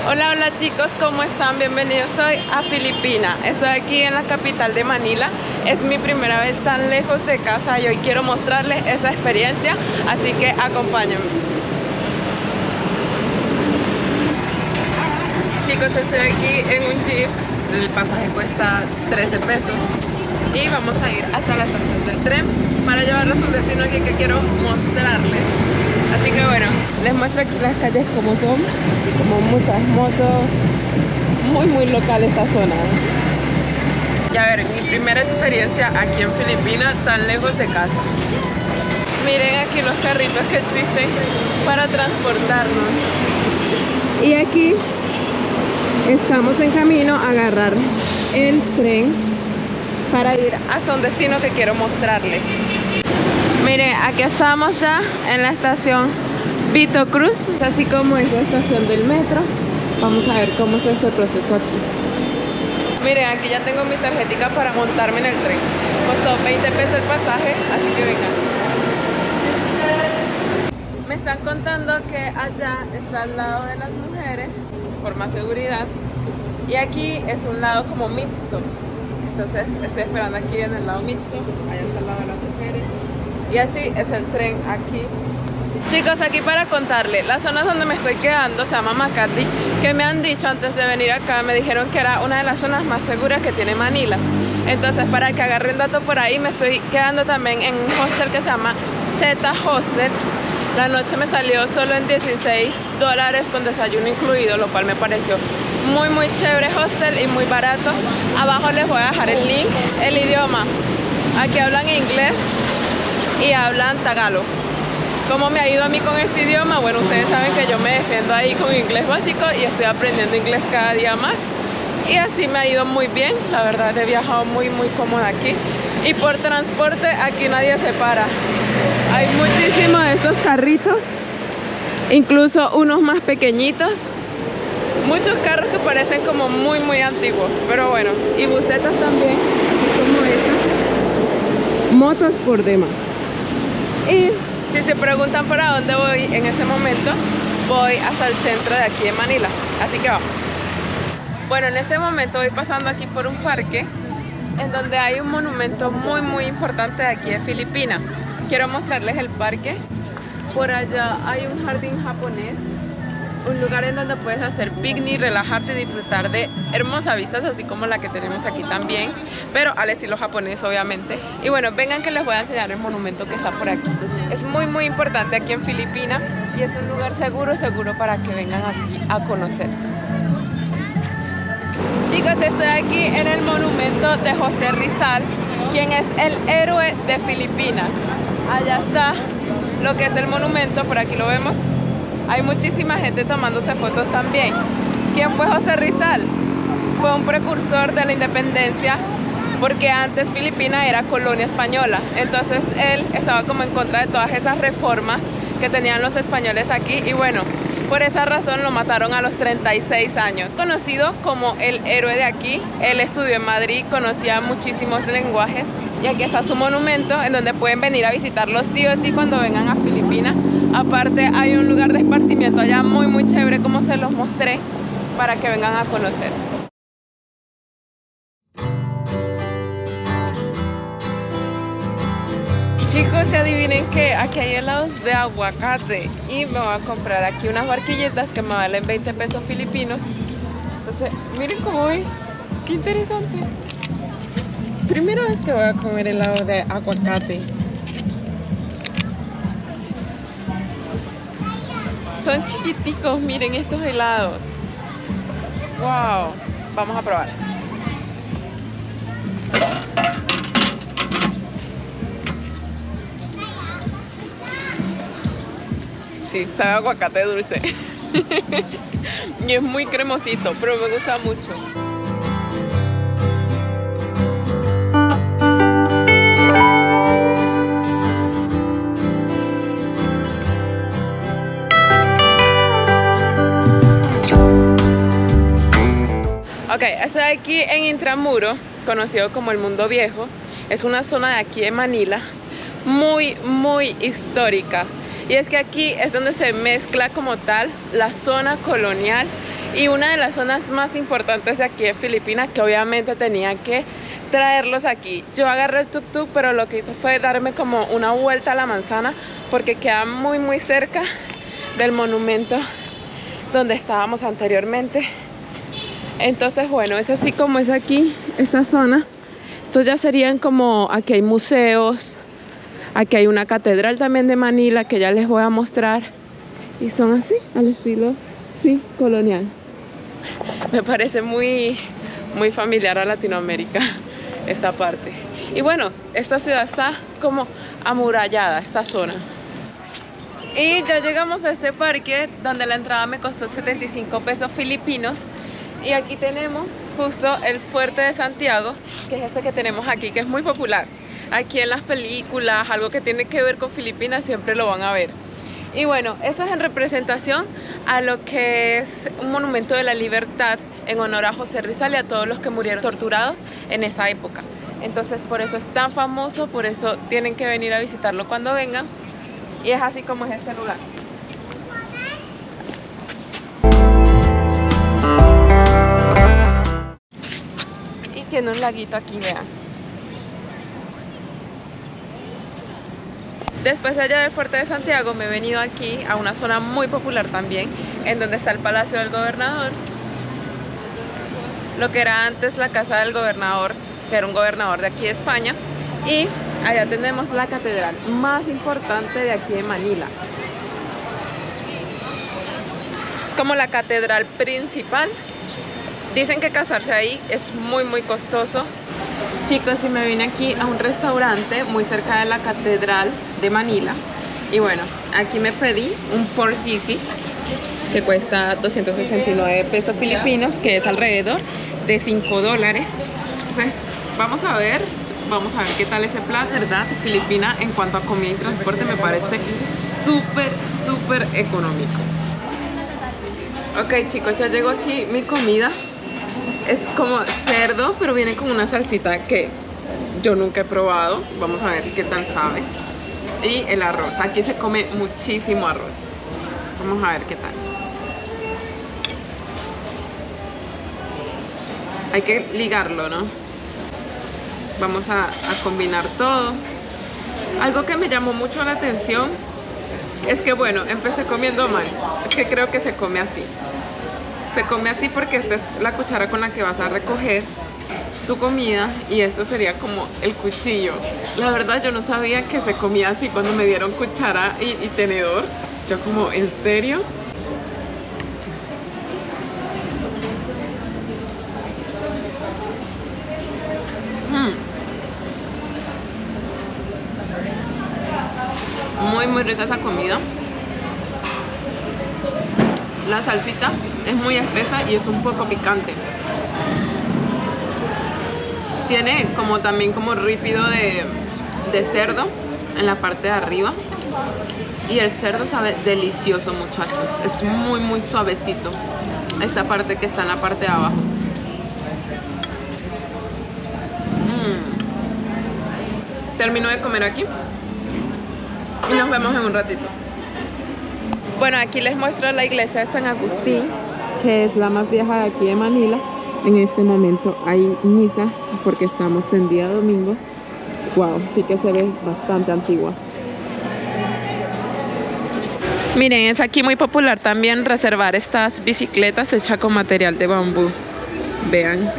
Hola, hola chicos, ¿cómo están? Bienvenidos hoy a Filipinas. Estoy aquí en la capital de Manila. Es mi primera vez tan lejos de casa y hoy quiero mostrarles esa experiencia, así que acompáñenme. Chicos, estoy aquí en un jeep. El pasaje cuesta 13 pesos y vamos a ir hasta la estación del tren para llevarlos a un destino aquí que quiero mostrarles. Así que bueno, les muestro aquí las calles como son, como muchas motos, muy local esta zona. Ya ver, mi primera experiencia aquí en Filipinas, tan lejos de casa. Miren aquí los carritos que existen para transportarnos. Y aquí estamos en camino a agarrar el tren para ir hasta un destino que quiero mostrarles. Miren, aquí estamos ya en la estación Vito Cruz, así como es la estación del metro. Vamos a ver cómo es este proceso aquí. Miren, aquí ya tengo mi tarjetica para montarme en el tren. Costó 20 pesos el pasaje, así que vengan. Me están contando que allá está al lado de las mujeres, por más seguridad, y aquí es un lado como mixto. Entonces estoy esperando aquí en el lado mixto, allá está al lado de las mujeres. Y así es el tren aquí. Chicos, aquí para contarles, la zona donde me estoy quedando se llama Makati, que me han dicho antes de venir acá, me dijeron que era una de las zonas más seguras que tiene Manila. Entonces, para que agarren dato por ahí, me estoy quedando también en un hostel que se llama Z Hostel. La noche me salió solo en $16 con desayuno incluido, lo cual me pareció muy chévere hostel y muy barato. Abajo les voy a dejar el link. El idioma, aquí hablan inglés y hablan tagalo. ¿Cómo me ha ido a mí con este idioma? Bueno, ustedes saben que yo me defiendo ahí con inglés básico y estoy aprendiendo inglés cada día más. Y así me ha ido muy bien, la verdad he viajado muy cómoda aquí. Y por transporte aquí nadie se para. Hay muchísimos de estos carritos, incluso unos más pequeñitos. Muchos carros que parecen como muy antiguos, pero bueno. Y busetas también, así como esa. Motos por demás. Y si se preguntan para dónde voy en este momento, voy hasta el centro de aquí de Manila, así que vamos. Bueno, en este momento voy pasando aquí por un parque en donde hay un monumento muy importante de aquí de Filipinas. Quiero mostrarles el parque. Por allá hay un jardín japonés, un lugar en donde puedes hacer picnic, relajarte y disfrutar de hermosas vistas, así como la que tenemos aquí también, pero al estilo japonés obviamente. Y bueno, vengan que les voy a enseñar el monumento que está por aquí. Es muy importante aquí en Filipinas y es un lugar seguro para que vengan aquí a conocer. Chicos, estoy aquí en el monumento de José Rizal, quien es el héroe de Filipinas. Allá está lo que es el monumento, por aquí lo vemos. Hay muchísima gente tomándose fotos también. ¿Quién fue José Rizal? Fue un precursor de la independencia, porque antes Filipinas era colonia española. Entonces él estaba como en contra de todas esas reformas que tenían los españoles aquí. Y bueno, por esa razón lo mataron a los 36 años. Conocido como el héroe de aquí. Él estudió en Madrid, conocía muchísimos lenguajes. Y aquí está su monumento, en donde pueden venir a visitarlo sí o sí cuando vengan a Filipinas. Aparte hay un lugar de esparcimiento allá muy chévere, como se los mostré, para que vengan a conocer. Chicos, y adivinen que aquí hay helados de aguacate y me voy a comprar aquí unas barquillitas que me valen 20 pesos filipinos. Entonces, miren cómo es, qué interesante. Primera vez que voy a comer helado de aguacate. Son chiquiticos, miren estos helados. Wow, vamos a probar. Sí, sabe a aguacate dulce. Y es muy cremosito, pero me gusta mucho. Ok, estoy aquí en Intramuro, conocido como el Mundo Viejo. Es una zona de aquí de Manila muy histórica. Y es que aquí es donde se mezcla como tal la zona colonial y una de las zonas más importantes de aquí de Filipinas, que obviamente tenía que traerlos aquí. Yo agarré el tuk-tuk, pero lo que hizo fue darme como una vuelta a la manzana porque queda muy cerca del monumento donde estábamos anteriormente. Entonces bueno, es así como es aquí esta zona. Estos ya serían como, aquí hay museos, aquí hay una catedral también de Manila que ya les voy a mostrar, y son así al estilo, sí, colonial. Me parece muy familiar a Latinoamérica esta parte. Y bueno, esta ciudad está como amurallada, esta zona. Y ya llegamos a este parque donde la entrada me costó 75 pesos filipinos. Y aquí tenemos justo el Fuerte de Santiago, que es este que tenemos aquí, que es muy popular. Aquí en las películas, algo que tiene que ver con Filipinas, siempre lo van a ver. Y bueno, eso es en representación a lo que es un monumento de la libertad en honor a José Rizal y a todos los que murieron torturados en esa época. Entonces por eso es tan famoso, por eso tienen que venir a visitarlo cuando vengan. Y es así como es este lugar. Y tiene un laguito aquí, vean. Después de allá del Fuerte de Santiago me he venido aquí a una zona muy popular también, en donde está el Palacio del Gobernador, lo que era antes la casa del gobernador, que era un gobernador de aquí de España, y allá tenemos la catedral más importante de aquí de Manila. Es como la catedral principal. Dicen que casarse ahí es muy costoso. Chicos, y me vine aquí a un restaurante muy cerca de la catedral de Manila. Y bueno, aquí me pedí un pork sisig que cuesta 269 pesos filipinos, que es alrededor de $5. Entonces, vamos a ver qué tal ese plan, ¿verdad? Filipina en cuanto a comida y transporte me parece súper económico. Ok, chicos, ya llegó aquí mi comida. Es como cerdo, pero viene con una salsita que yo nunca he probado. Vamos a ver qué tal sabe. Y el arroz. Aquí se come muchísimo arroz. Vamos a ver qué tal. Hay que ligarlo, ¿no? Vamos a combinar todo. Algo que me llamó mucho la atención es que, bueno, empecé comiendo mal. Es que creo que se come así. Se come así porque esta es la cuchara con la que vas a recoger tu comida y esto sería como el cuchillo. La verdad yo no sabía que se comía así cuando me dieron cuchara y tenedor. Yo como, ¿en serio? Muy rica esa comida. La salsita es muy espesa y es un poco picante. Tiene como también como ripio de cerdo en la parte de arriba. Y el cerdo sabe delicioso, muchachos. Es muy suavecito. Esta parte que está en la parte de abajo. Termino de comer aquí y nos vemos en un ratito. Bueno, aquí les muestro la iglesia de San Agustín, que es la más vieja de aquí de Manila. En este momento hay misa porque estamos en día domingo. Wow, sí que se ve bastante antigua. Miren, es aquí muy popular también reservar estas bicicletas hechas con material de bambú. Vean,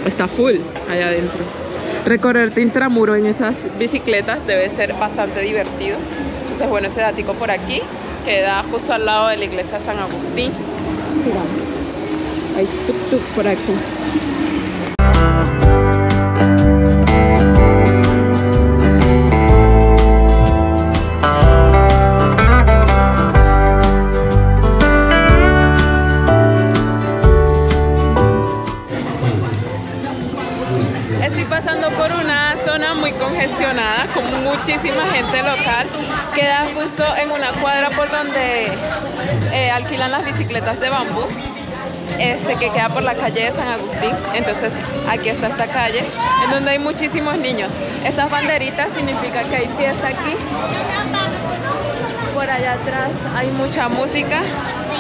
está full allá adentro. Recorrerte intramuro en esas bicicletas debe ser bastante divertido. Entonces, bueno, ese datico por aquí queda justo al lado de la iglesia de San Agustín. Sigamos. Hay tuk-tuk por aquí. Estoy pasando por una zona muy congestionada con muchísima gente local. Queda justo en una cuadra por donde alquilan las bicicletas de bambú, que queda por la calle de San Agustín. Entonces aquí está esta calle en donde hay muchísimos niños. Estas banderitas significan que hay fiesta aquí. Por por allá atrás hay mucha música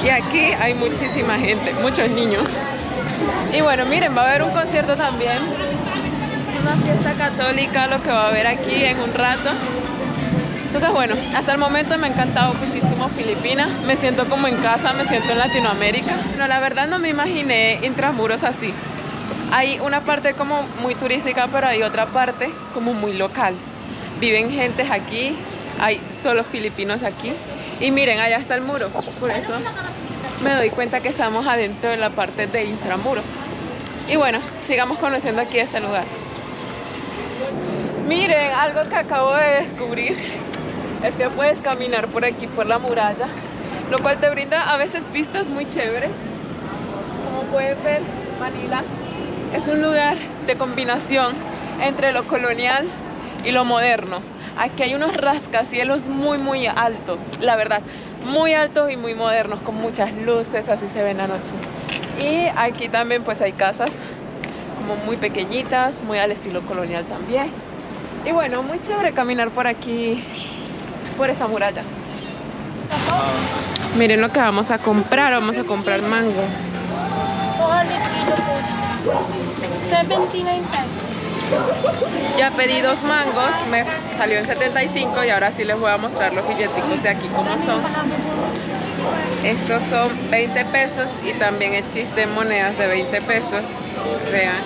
y aquí hay muchísima gente, muchos niños. Y bueno, miren, va a haber un concierto también, una fiesta católica, lo que va a haber aquí en un rato. Entonces bueno, hasta el momento me ha encantado muchísimo Filipinas, me siento como en casa, me siento en Latinoamérica. Pero la verdad no me imaginé Intramuros así. Hay una parte como muy turística, pero hay otra parte como muy local. Viven gentes aquí, hay solo filipinos aquí. Y miren, allá está el muro, por eso me doy cuenta que estamos adentro de la parte de Intramuros. Y bueno, sigamos conociendo aquí este lugar. Miren, algo que acabo de descubrir es que puedes caminar por aquí, por la muralla, lo cual te brinda a veces vistas muy chéveres. Como pueden ver, Manila es un lugar de combinación entre lo colonial y lo moderno. Aquí hay unos rascacielos muy altos, la verdad, muy altos y muy modernos, con muchas luces, así se ve en la noche. Y aquí también pues hay casas como muy pequeñitas, muy al estilo colonial también. Y bueno, muy chévere caminar por aquí, por esta muralla. Miren lo que vamos a comprar mango. 79 pesos. Ya pedí 2 mangos, me salió en 75 y ahora sí les voy a mostrar los billeticos de aquí como son. Estos son 20 pesos y también existen monedas de 20 pesos. Vean.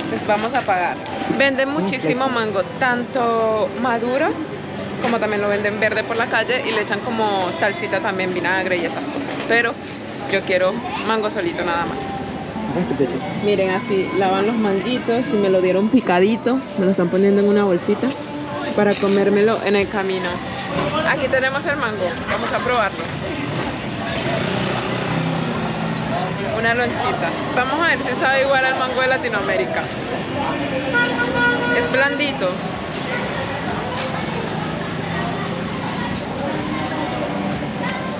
Entonces vamos a pagar. Venden muchísimo mango, tanto maduro como también lo venden verde por la calle y le echan como salsita también, vinagre y esas cosas. Pero yo quiero mango solito nada más. Miren, así lavan los manguitos y me lo dieron picadito. Me lo están poniendo en una bolsita para comérmelo en el camino. Aquí tenemos el mango, vamos a probarlo. Una lonchita. Vamos a ver si sabe igual al mango de Latinoamérica. Es blandito.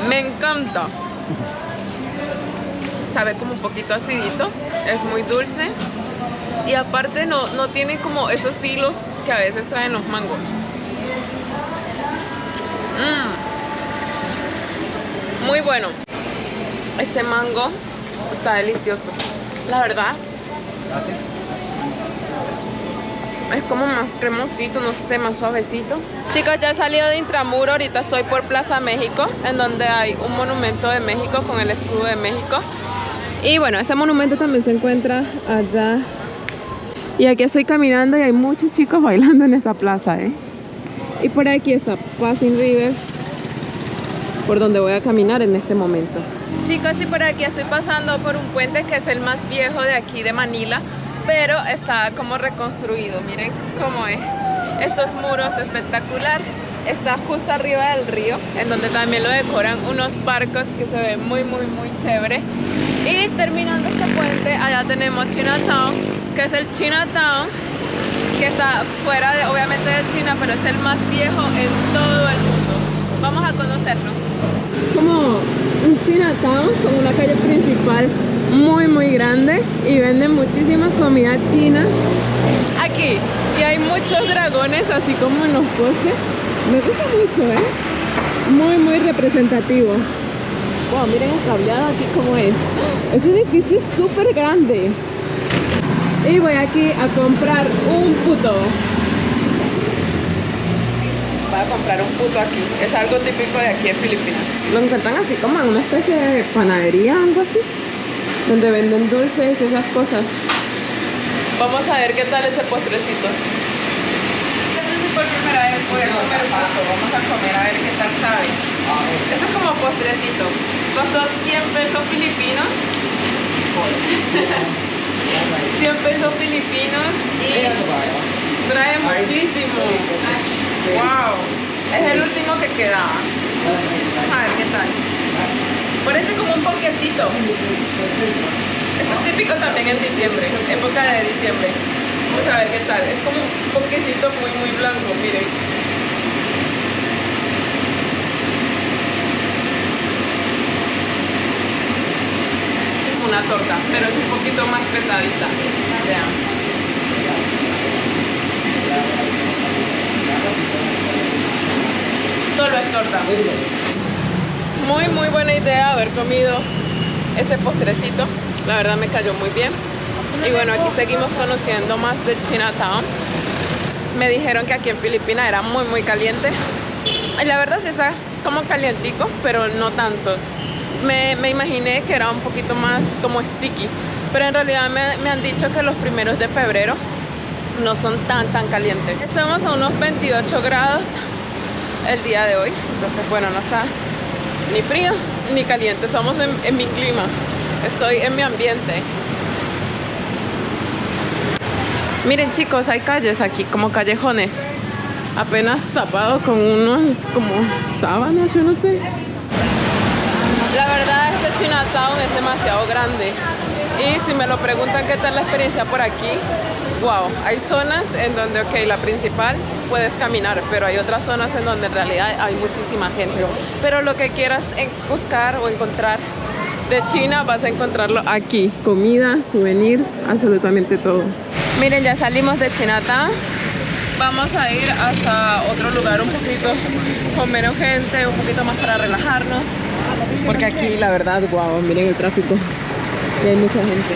Me encanta. Sabe como un poquito acidito, es muy dulce y aparte no tiene como esos hilos que a veces traen los mangos. Muy bueno. Este mango está delicioso, la verdad. Es como más cremosito, no sé, más suavecito. Chicos, ya he salido de Intramuro, ahorita estoy por Plaza México, en donde hay un monumento de México con el escudo de México. Y bueno, ese monumento también se encuentra allá. Y aquí estoy caminando y hay muchos chicos bailando en esa plaza, Y por aquí está Pasig River, por donde voy a caminar en este momento. Chicos, y por aquí estoy pasando por un puente que es el más viejo de aquí de Manila, pero está como reconstruido. Miren cómo es. Estos muros, espectacular. Está justo arriba del río, en donde también lo decoran unos barcos que se ven muy chévere. Y terminando este puente, allá tenemos Chinatown, que es el Chinatown que está fuera de, obviamente, de China, pero es el más viejo en todo el mundo. Vamos a conocerlo. Como un Chinatown con una calle principal muy grande y venden muchísima comida china aquí. Y hay muchos dragones así como en los postes. Me gusta mucho, muy representativo. Wow, miren el cableado aquí como es. Ese edificio es súper grande. Y voy aquí a comprar un puto. Voy a comprar un puto aquí. Es algo típico de aquí en Filipinas. Lo encuentran así como en una especie de panadería, algo así, donde venden dulces y esas cosas. Vamos a ver qué tal ese postrecito. Por primera vez voy a comer puto. Vamos a comer a ver qué tal sabe. Esto es como postrecito. Costó 100 pesos filipinos. 100 pesos filipinos y trae muchísimo. Wow. Es el último que quedaba. A ver qué tal. Parece como un ponquecito. Esto es típico también en diciembre, época de diciembre. Vamos a ver qué tal. Es como un ponquecito muy blanco, miren. Es como una torta, pero es un poquito más pesadita. Vean. solo es torta. Muy buena idea haber comido ese postrecito. La verdad me cayó muy bien. Y bueno, aquí seguimos conociendo más de Chinatown. Me dijeron que aquí en Filipinas era muy caliente. Y la verdad sí está como calientico, pero no tanto. Me imaginé que era un poquito más como sticky. Pero en realidad me han dicho que los primeros de febrero no son tan calientes. Estamos a unos 28 grados el día de hoy. Entonces bueno, no está ni frío ni caliente. Estamos en mi clima. Estoy en mi ambiente. Miren chicos, hay calles aquí, como callejones, apenas tapados con unos como sábanas, yo no sé. La verdad este Chinatown es demasiado grande. Y si me lo preguntan qué tal la experiencia por aquí, wow, hay zonas en donde, ok, la principal puedes caminar, pero hay otras zonas en donde en realidad hay muchísima gente. Pero lo que quieras buscar o encontrar de China vas a encontrarlo aquí. Comida, souvenirs, absolutamente todo. Miren, ya salimos de Chinatown. Vamos a ir hasta otro lugar un poquito con menos gente, un poquito más para relajarnos. Porque aquí la verdad, wow, miren el tráfico. Y hay mucha gente.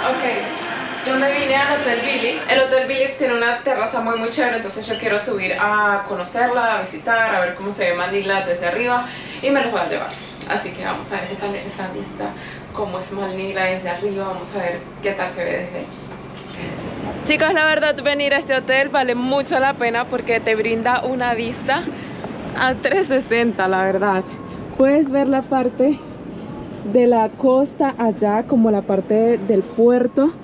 Ok, yo me vine al Hotel Billy. El Hotel Billy tiene una terraza muy chévere, entonces yo quiero subir a conocerla, a visitar, a ver cómo se ve Manila desde arriba y me los voy a llevar. Así que vamos a ver qué tal es esa vista, cómo es Manila desde arriba, vamos a ver qué tal se ve desde ahí. Chicos, la verdad venir a este hotel vale mucho la pena porque te brinda una vista a 360, la verdad. Puedes ver la parte de la costa allá, como la parte del puerto.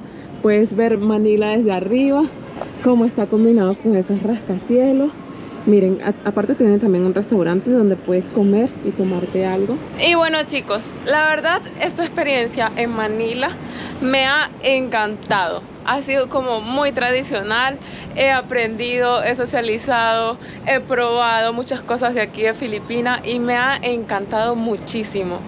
Puedes ver Manila desde arriba, cómo está combinado con esos rascacielos. Miren, aparte tienen también un restaurante donde puedes comer y tomarte algo. Y bueno chicos, la verdad esta experiencia en Manila me ha encantado. Ha sido como muy tradicional, he aprendido, he socializado, he probado muchas cosas de aquí de Filipinas y me ha encantado muchísimo.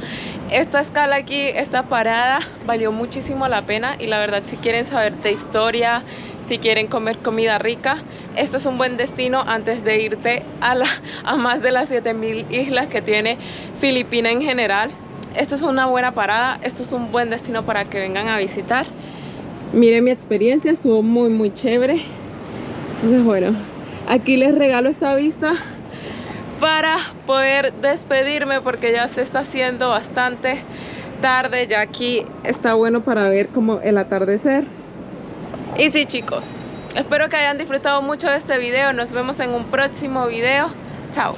Esta escala aquí, esta parada valió muchísimo la pena y la verdad si quieren saber de historia, si quieren comer comida rica, esto es un buen destino antes de irte a más de las 7000 islas que tiene Filipinas en general. Esto es una buena parada, esto es un buen destino para que vengan a visitar. Miren mi experiencia, estuvo muy chévere. Entonces bueno, aquí les regalo esta vista para poder despedirme porque ya se está haciendo bastante tarde. Ya aquí está bueno para ver como el atardecer. Y sí chicos, espero que hayan disfrutado mucho de este video. Nos vemos en un próximo video. Chao.